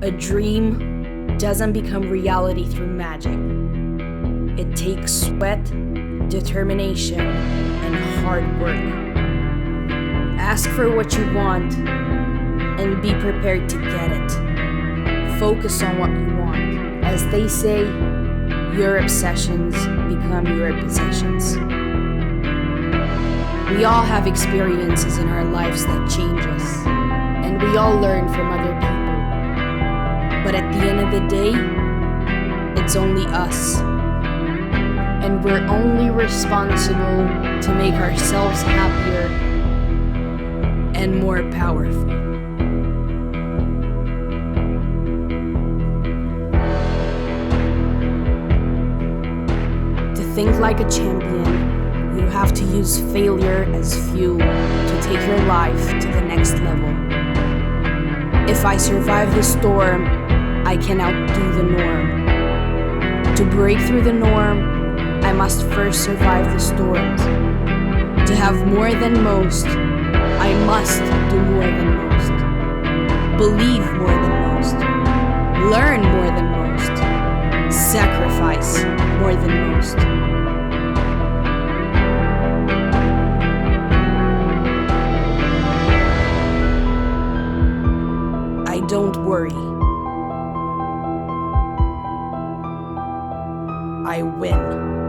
A dream doesn't become reality through magic. It takes sweat, determination, and hard work. Ask for what you want and be prepared to get it. Focus on what you want. As they say, your obsessions become your possessions. We all have experiences in our lives that change us, and we all learn from other people. But at the end of the day, it's only us. And we're only responsible to make ourselves happier and more powerful. To think like a champion, you have to use failure as fuel to take your life to the next level. If I survive the storm, I can outdo the norm. To break through the norm, I must first survive the storms. To have more than most, I must do more than most. Believe more than most. Learn more than most. Sacrifice more than most. I don't worry. I win.